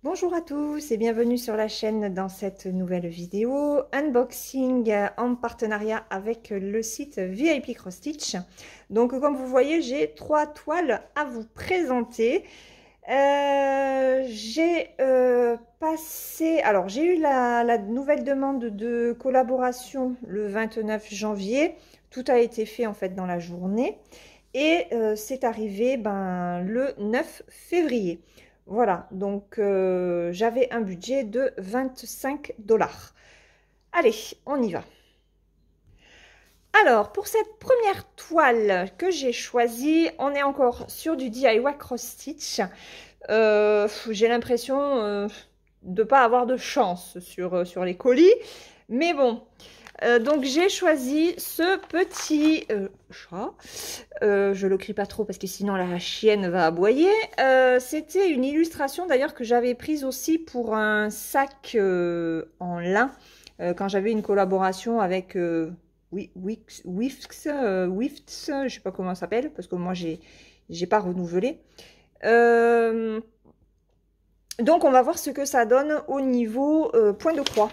Bonjour à tous et bienvenue sur la chaîne dans cette nouvelle vidéo unboxing en partenariat avec le site VIP Cross Stitch. Donc comme vous voyez, j'ai 3 toiles à vous présenter. J'ai eu la nouvelle demande de collaboration le 29 janvier. Tout a été fait en fait dans la journée et c'est arrivé le 9 février. Voilà, donc j'avais un budget de 25 $. Allez, on y va. Alors, pour cette première toile que j'ai choisie, on est encore sur du DIY Cross Stitch. J'ai l'impression de ne pas avoir de chance sur les colis. Mais bon, donc j'ai choisi ce petit chat. Je le crie pas trop parce que sinon la chienne va aboyer. C'était une illustration d'ailleurs que j'avais prise aussi pour un sac en lin quand j'avais une collaboration avec Wifts, je sais pas comment ça s'appelle parce que moi j'ai pas renouvelé. Donc on va voir ce que ça donne au niveau point de croix.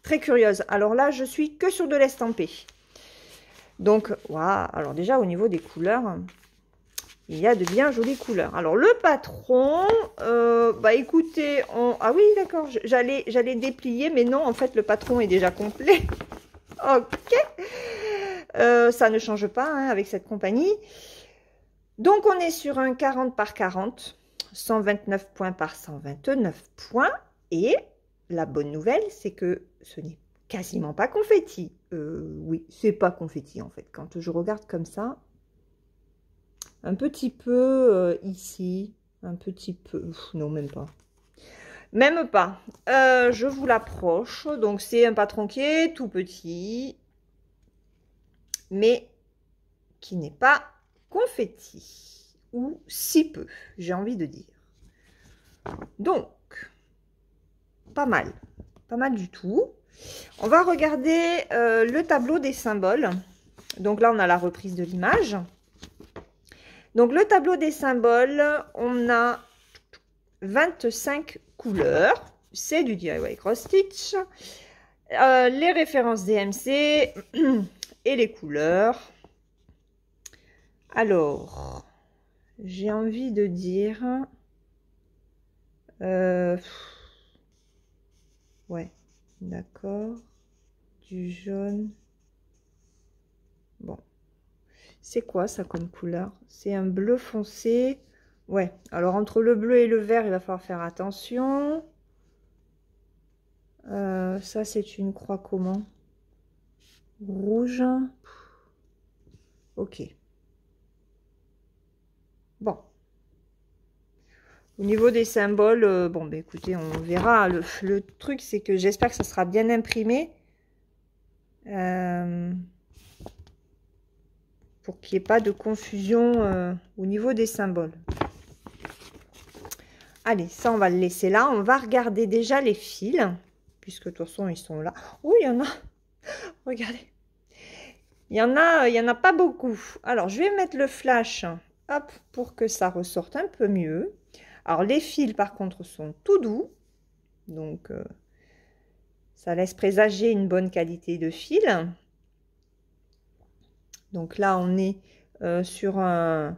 Très curieuse. Alors là, je suis que sur de l'estampé. Donc, waouh. Alors déjà, au niveau des couleurs, il y a de bien jolies couleurs. Alors, le patron, écoutez, ah oui, d'accord, j'allais déplier, mais non, en fait, le patron est déjà complet. Ok. Ça ne change pas hein, avec cette compagnie. Donc, on est sur un 40 par 40, 129 points par 129 points. Et la bonne nouvelle, c'est que ce n'est quasiment pas confetti. Oui, c'est pas confetti en fait. Quand je regarde comme ça, un petit peu ici, un petit peu, non même pas. Même pas. Je vous l'approche. Donc c'est un patron qui est tout petit, mais qui n'est pas confetti. Ou si peu, j'ai envie de dire. Donc, pas mal. Pas mal du tout. On va regarder le tableau des symboles. Donc là, on a la reprise de l'image. Donc le tableau des symboles, on a 25 couleurs. C'est du DIY Cross Stitch. Les références DMC et les couleurs. Alors, j'ai envie de dire... ouais, d'accord. Du jaune. Bon. C'est quoi ça comme couleur? C'est un bleu foncé. Ouais, alors entre le bleu et le vert, il va falloir faire attention. Ça, c'est une croix comment? Rouge. Ok. Bon. Au niveau des symboles, bon, bah, écoutez, on verra. Le truc, c'est que j'espère que ça sera bien imprimé. Pour qu'il n'y ait pas de confusion au niveau des symboles. Allez, ça, on va le laisser là. On va regarder déjà les fils, puisque de toute façon, ils sont là. Oh, il y en a. Regardez. Il y en a pas beaucoup. Alors, je vais mettre le flash, hop, pour que ça ressorte un peu mieux. Alors, les fils, par contre, sont tout doux. Donc, ça laisse présager une bonne qualité de fil. Donc là, on est sur un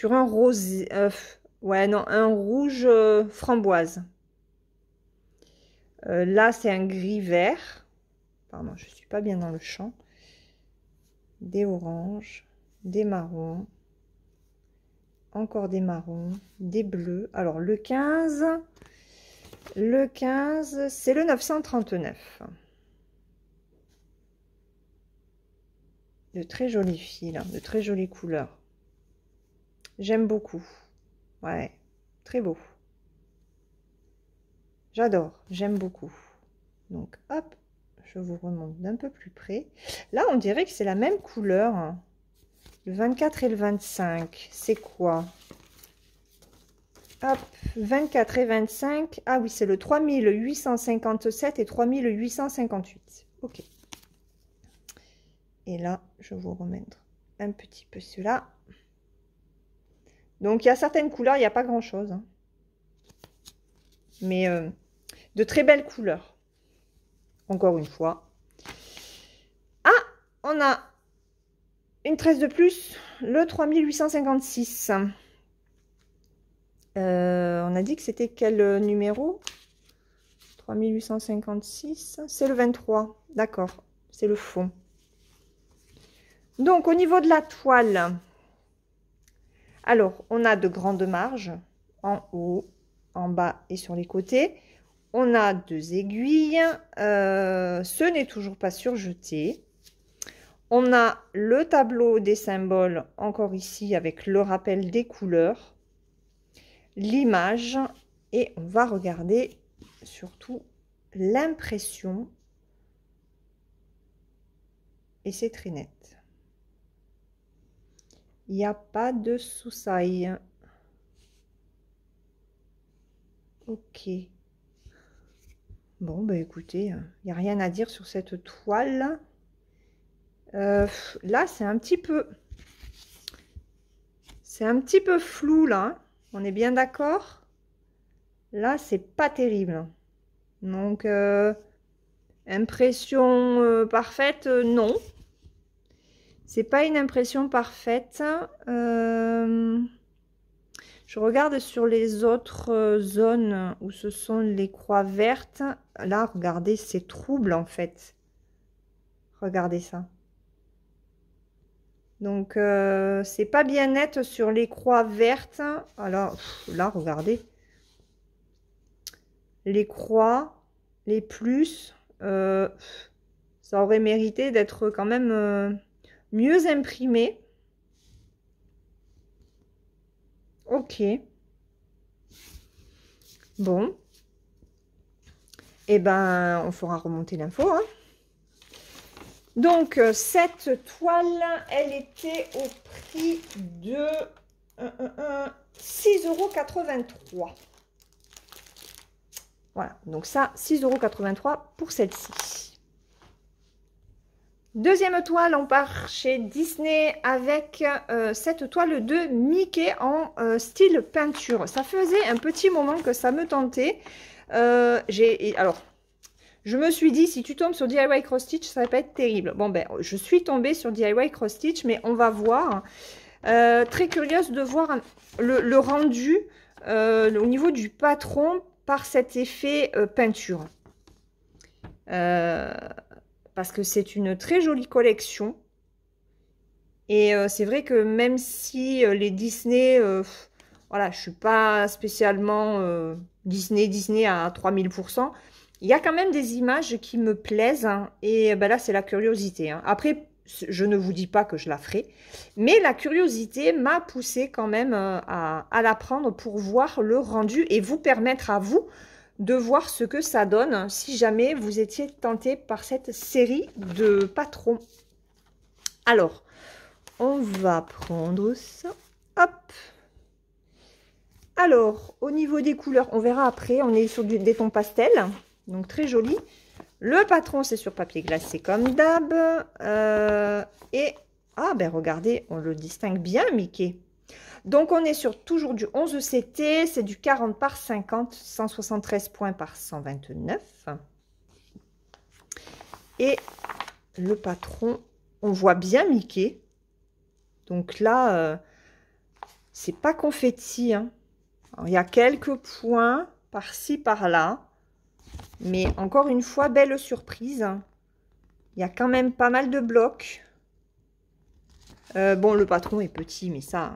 rose... ouais, non, un rouge framboise. Là, c'est un gris vert. Pardon, je ne suis pas bien dans le champ. Des oranges, des marrons, encore des marrons, des bleus. Alors, le 15, c'est le 939. De très jolis fils, de très jolies couleurs. J'aime beaucoup. Ouais, très beau. J'adore, j'aime beaucoup. Donc, hop, je vous remonte d'un peu plus près. Là, on dirait que c'est la même couleur. Hein. Le 24 et le 25, c'est quoi? Hop, 24 et 25. Ah oui, c'est le 3857 et 3858. Ok. Et là, je vais vous remettre un petit peu cela. Donc, il y a certaines couleurs, il n'y a pas grand-chose. Hein. mais de très belles couleurs. Encore une fois. Ah, on a une tresse de plus, le 3856. On a dit que c'était quel numéro? 3856, c'est le 23. D'accord, c'est le fond. Donc, au niveau de la toile, alors, on a de grandes marges en haut, en bas et sur les côtés. On a 2 aiguilles. Ce n'est toujours pas surjeté. On a le tableau des symboles, encore ici, avec le rappel des couleurs, l'image, et on va regarder surtout l'impression. Et c'est très net. Il n'y a pas de soussailles. Ok. Bon, bah écoutez, il n'y a rien à dire sur cette toile. Là, c'est un petit peu flou, là. On est bien d'accord? Là, c'est pas terrible. Donc, impression parfaite, non. C'est pas une impression parfaite. Je regarde sur les autres zones où ce sont les croix vertes. Là, regardez, c'est trouble en fait. Regardez ça. Donc, c'est pas bien net sur les croix vertes. Alors, là, regardez. Les croix, les plus, ça aurait mérité d'être quand même mieux imprimé. Ok. Bon. Eh ben, on fera remonter l'info, hein. Donc, cette toile, elle était au prix de 6,83 €. Voilà, donc ça, 6,83 € pour celle-ci. Deuxième toile, on part chez Disney avec cette toile de Mickey en style peinture. Ça faisait un petit moment que ça me tentait. Alors, je me suis dit, si tu tombes sur DIY Cross Stitch, ça va pas être terrible. Bon, ben, je suis tombée sur DIY Cross Stitch, mais on va voir. Très curieuse de voir le rendu au niveau du patron par cet effet peinture. Parce que c'est une très jolie collection. Et c'est vrai que même si les Disney, voilà, je suis pas spécialement Disney à 3000%, il y a quand même des images qui me plaisent, hein, et ben là, c'est la curiosité, hein. Après, je ne vous dis pas que je la ferai, mais la curiosité m'a poussé quand même à la prendre pour voir le rendu et vous permettre à vous de voir ce que ça donne si jamais vous étiez tenté par cette série de patrons. Alors, on va prendre ça. Hop. Alors, au niveau des couleurs, on verra après, on est sur des tons pastels. Donc, très joli. Le patron, c'est sur papier glacé comme d'hab. Et, ah ben regardez, on le distingue bien, Mickey. Donc, on est sur toujours du 11 CT. C'est du 40 par 50, 173 points par 129. Et le patron, on voit bien Mickey. Donc là, c'est pas confetti, hein. Alors, il y a quelques points par-ci, par-là. Mais encore une fois, belle surprise. Il y a quand même pas mal de blocs. Bon, le patron est petit, mais ça,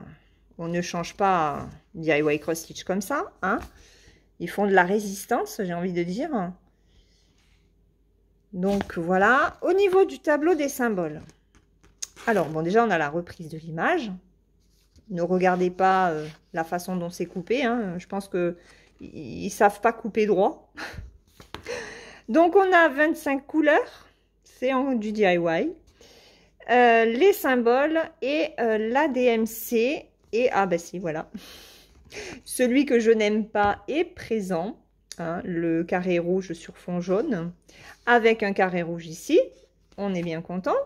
on ne change pas DIY Cross Stitch comme ça, hein. Ils font de la résistance, j'ai envie de dire. Donc, voilà. Au niveau du tableau des symboles. Alors, bon, déjà, on a la reprise de l'image. Ne regardez pas la façon dont c'est coupé, hein. Je pense qu'ils ne savent pas couper droit. Donc, on a 25 couleurs. C'est du DIY. Les symboles et la DMC. Et, ah ben si, voilà. Celui que je n'aime pas est présent. Hein, le carré rouge sur fond jaune. Avec un carré rouge ici. On est bien content.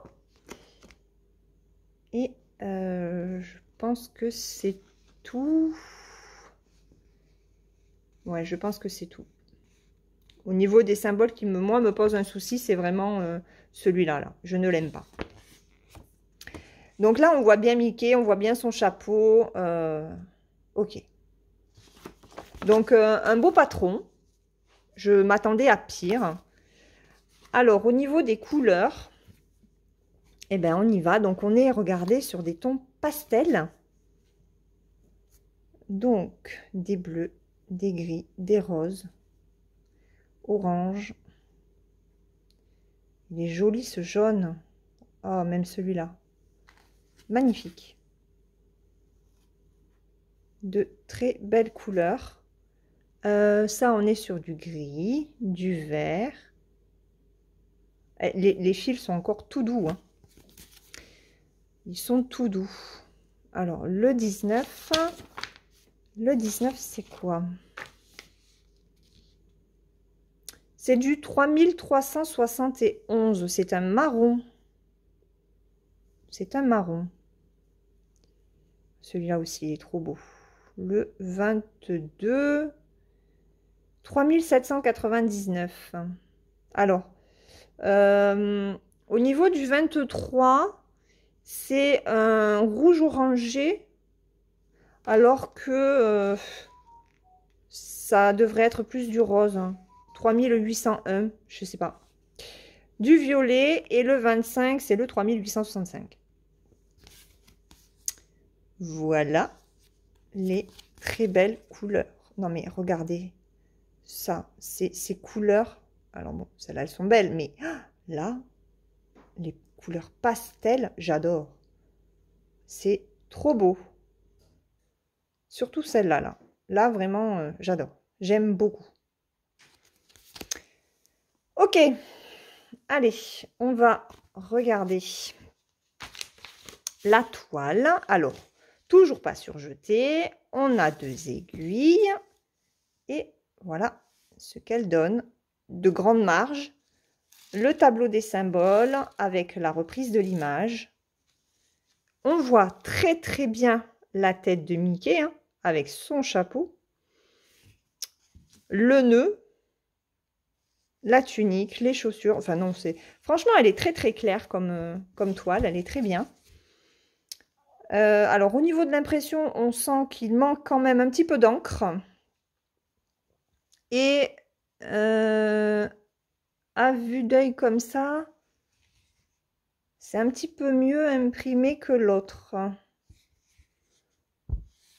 Et je pense que c'est tout. Ouais, je pense que c'est tout. Au niveau des symboles qui, moi, me posent un souci, c'est vraiment celui-là. Là. Je ne l'aime pas. Donc là, on voit bien Mickey, on voit bien son chapeau. Ok. Donc, un beau patron. Je m'attendais à pire. Alors, au niveau des couleurs, eh ben, on y va. Donc, on est, regardez, sur des tons pastels. Donc, des bleus, des gris, des roses, orange. Il est joli, ce jaune. Oh, même celui-là. Magnifique. De très belles couleurs. Ça, on est sur du gris, du vert. Les fils sont encore tout doux. Hein. Ils sont tout doux. Alors, le 19, c'est quoi? C'est du 3371. C'est un marron. C'est un marron. Celui-là aussi, il est trop beau. Le 22, 3799. Alors, au niveau du 23, c'est un rouge orangé, alors que ça devrait être plus du rose. 3801, je sais pas. Du violet, et le 25, c'est le 3865. Voilà les très belles couleurs. Non mais regardez, ça, ces couleurs. Alors bon, celles-là, elles sont belles, mais là, les couleurs pastel, j'adore. C'est trop beau. Surtout celle-là, là. Là, vraiment, j'adore. J'aime beaucoup. Ok. Allez, on va regarder la toile. Alors, toujours pas surjetée. On a 2 aiguilles. Et voilà ce qu'elle donne. De grandes marges. Le tableau des symboles avec la reprise de l'image. On voit très très bien la tête de Mickey hein, avec son chapeau. Le nœud. La tunique, les chaussures. Enfin non, c'est franchement, elle est très très claire comme toile. Elle est très bien. Alors au niveau de l'impression, on sent qu'il manque quand même un petit peu d'encre. Et à vue d'œil comme ça, c'est un petit peu mieux imprimé que l'autre.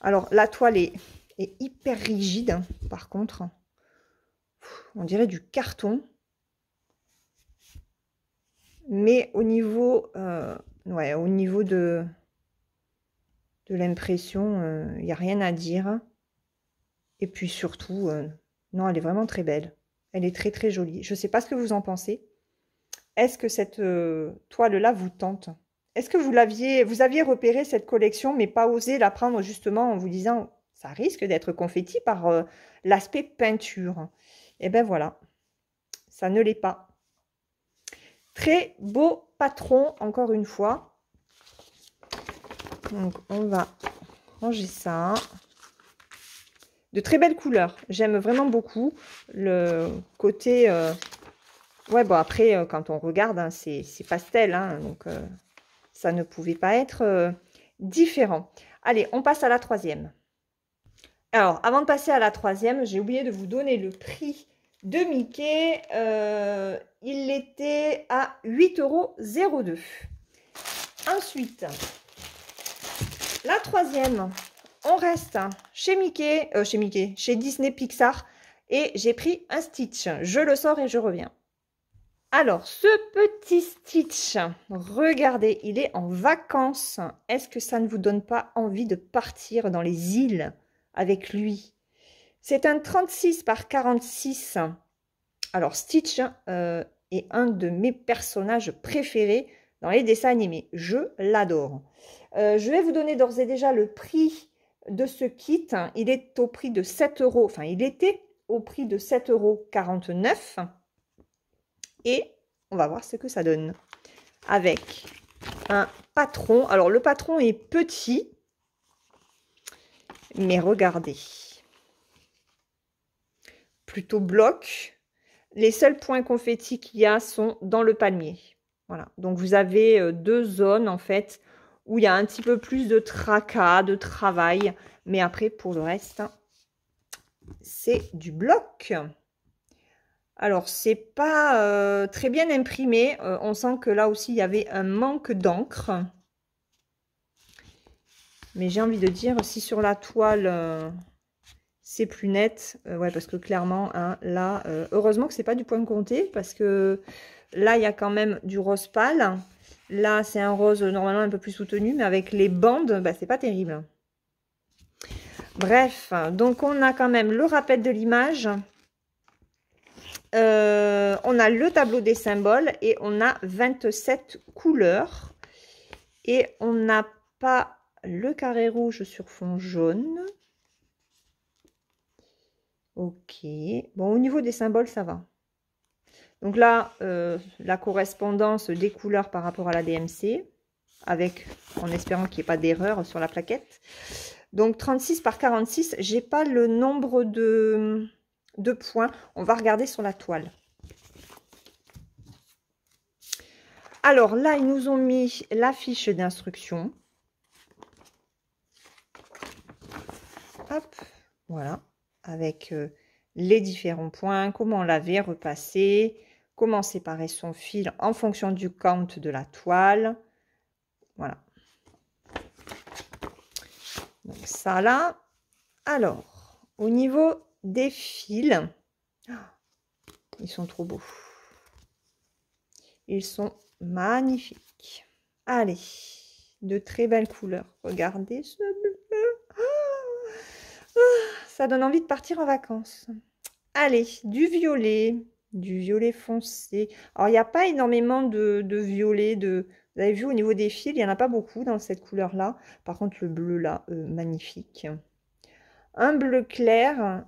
Alors la toile est hyper rigide, hein, par contre. On dirait du carton. Mais au niveau, ouais, au niveau de l'impression, il n'y a rien à dire. Et puis surtout, non, elle est vraiment très belle. Elle est très très jolie. Je ne sais pas ce que vous en pensez. Est-ce que cette toile-là vous tente? Est-ce que vous aviez repéré cette collection, mais pas osé la prendre justement en vous disant ça risque d'être confetti par l'aspect peinture? Et ben voilà, ça ne l'est pas. Très beau patron, encore une fois. Donc, on va ranger ça. De très belles couleurs. J'aime vraiment beaucoup le côté... Ouais, bon, après, quand on regarde, hein, c'est pastel. Hein, donc, ça ne pouvait pas être différent. Allez, on passe à la troisième. Alors, avant de passer à la troisième, j'ai oublié de vous donner le prix de Mickey. Il était à 8,02 €. Ensuite, la troisième, on reste chez chez Disney Pixar. Et j'ai pris un Stitch. Je le sors et je reviens. Alors, ce petit Stitch, regardez, il est en vacances. Est-ce que ça ne vous donne pas envie de partir dans les îles avec lui? C'est un 36 par 46. Alors, Stitch est un de mes personnages préférés dans les dessins animés. Je l'adore. Je vais vous donner d'ores et déjà le prix de ce kit. Il est au prix de 7 €. Enfin, il était au prix de 7,49 €. Et on va voir ce que ça donne. Avec un patron. Alors, le patron est petit. Mais regardez. plutôt bloc. Les seuls points confettis qu'il y a sont dans le palmier. Voilà, donc vous avez deux zones en fait où il y a un petit peu plus de tracas, de travail. Mais après, pour le reste, c'est du bloc. Alors, c'est pas très bien imprimé. On sent que là aussi, il y avait un manque d'encre. Mais j'ai envie de dire, si sur la toile, c'est plus net. Ouais, parce que clairement, hein, là, heureusement que c'est pas du point compté. Parce que là, il y a quand même du rose pâle. Là, c'est un rose normalement un peu plus soutenu. Mais avec les bandes, bah, c'est pas terrible. Bref, donc on a quand même le rappel de l'image. On a le tableau des symboles et on a 27 couleurs. Et on n'a pas le carré rouge sur fond jaune. Ok. Bon, au niveau des symboles, ça va. Donc là, la correspondance des couleurs par rapport à la DMC, avec, en espérant qu'il n'y ait pas d'erreur sur la plaquette. Donc 36 par 46, j'ai pas le nombre de points. On va regarder sur la toile. Alors là, ils nous ont mis la fiche d'instruction. Hop, voilà, avec les différents points, comment laver, repasser, comment séparer son fil en fonction du count de la toile. Voilà. Donc ça là. Alors, au niveau des fils, ils sont trop beaux. Ils sont magnifiques. Allez, de très belles couleurs. Regardez ce bleu. Ça donne envie de partir en vacances. Allez, du violet foncé. Alors, il n'y a pas énormément de violet. Vous avez vu, au niveau des fils, il n'y en a pas beaucoup dans cette couleur-là. Par contre, le bleu, là, magnifique. Un bleu clair.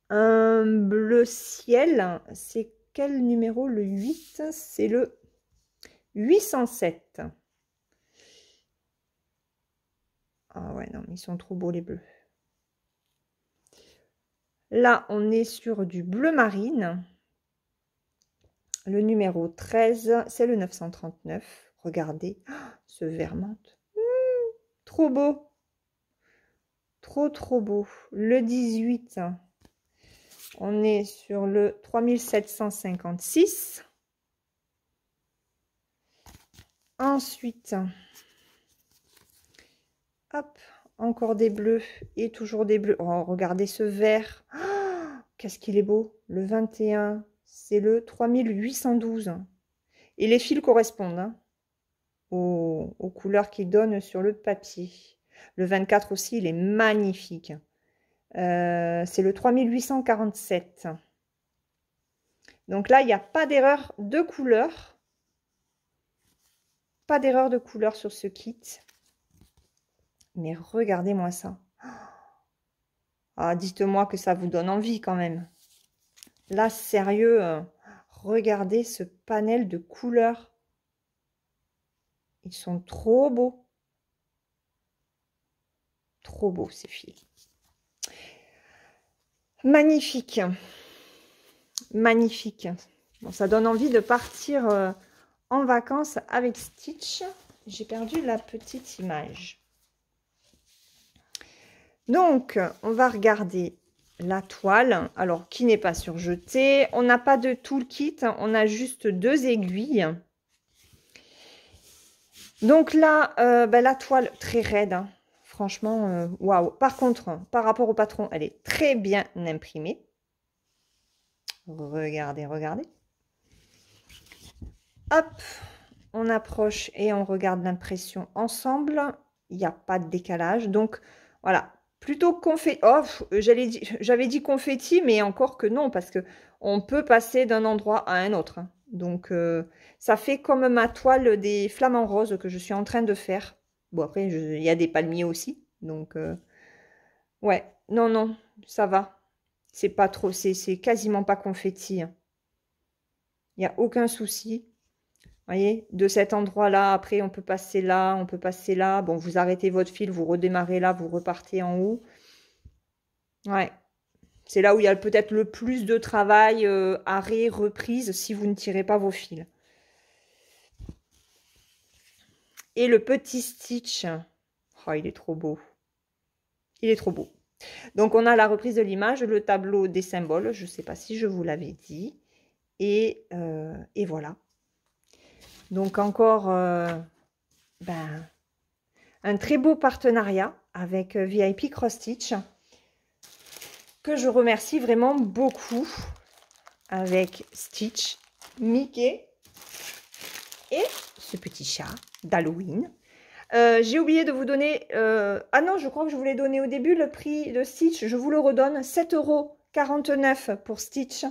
Un bleu ciel. C'est quel numéro? Le 8. C'est le 807. Ah ouais, non, mais ils sont trop beaux, les bleus. Là, on est sur du bleu marine. Le numéro 13, c'est le 939. Regardez, ce vert menthe. Trop beau. Trop, trop beau. Le 18, on est sur le 3756. Ensuite, hop, encore des bleus et toujours des bleus. Oh, regardez ce vert. Oh, qu'est-ce qu'il est beau. Le 21, c'est le 3812. Et les fils correspondent hein, aux couleurs qu'ils donnent sur le papier. Le 24 aussi, il est magnifique. C'est le 3847. Donc là, il n'y a pas d'erreur de couleur. Pas d'erreur de couleur sur ce kit. Mais regardez-moi ça. Ah, dites-moi que ça vous donne envie quand même. Là, sérieux, regardez ce panel de couleurs. Ils sont trop beaux. Trop beaux ces fils. Magnifique. Magnifique. Bon, ça donne envie de partir en vacances avec Stitch. J'ai perdu la petite image. Donc, on va regarder la toile, alors qui n'est pas surjetée. On n'a pas de toolkit, on a juste 2 aiguilles. Donc là, la toile très raide, hein. Franchement, waouh. Par contre, par rapport au patron, elle est très bien imprimée. Regardez, regardez. Hop, on approche et on regarde l'impression ensemble. Il n'y a pas de décalage, donc voilà. Plutôt confetti. Oh, j'avais dit confetti, mais encore que non, parce que on peut passer d'un endroit à un autre. Hein. Donc, ça fait comme ma toile des flamants roses que je suis en train de faire. Bon, après, il y a des palmiers aussi. Donc, ouais. Non, non, ça va. C'est pas trop, c'est quasiment pas confetti. Hein. Il n'y a aucun souci. Vous voyez, de cet endroit-là, après, on peut passer là, on peut passer là. Bon, vous arrêtez votre fil, vous redémarrez là, vous repartez en haut. Ouais, C'est là où il y a peut-être le plus de travail, arrêt, reprise, si vous ne tirez pas vos fils. Et le petit Stitch, oh, il est trop beau. Il est trop beau. Donc, on a la reprise de l'image, le tableau des symboles. Je ne sais pas si je vous l'avais dit. Et voilà. Donc, encore un très beau partenariat avec VIP Cross Stitch, que je remercie vraiment beaucoup, avec Stitch, Mickey et ce petit chat d'Halloween. J'ai oublié de vous donner... ah non, je crois que je vous l'ai donné au début, le prix de Stitch. Je vous le redonne, 7,49 € pour Stitch.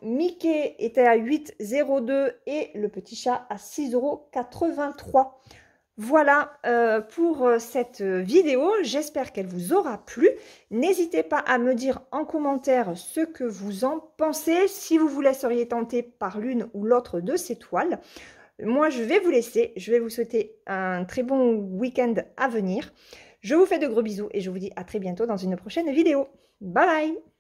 Mickey était à 8,02 € et le petit chat à 6,83 €. Voilà pour cette vidéo. J'espère qu'elle vous aura plu. N'hésitez pas à me dire en commentaire ce que vous en pensez, si vous vous laisseriez tenter par l'une ou l'autre de ces toiles. Moi, je vais vous laisser. Je vais vous souhaiter un très bon week-end à venir. Je vous fais de gros bisous et je vous dis à très bientôt dans une prochaine vidéo. Bye bye!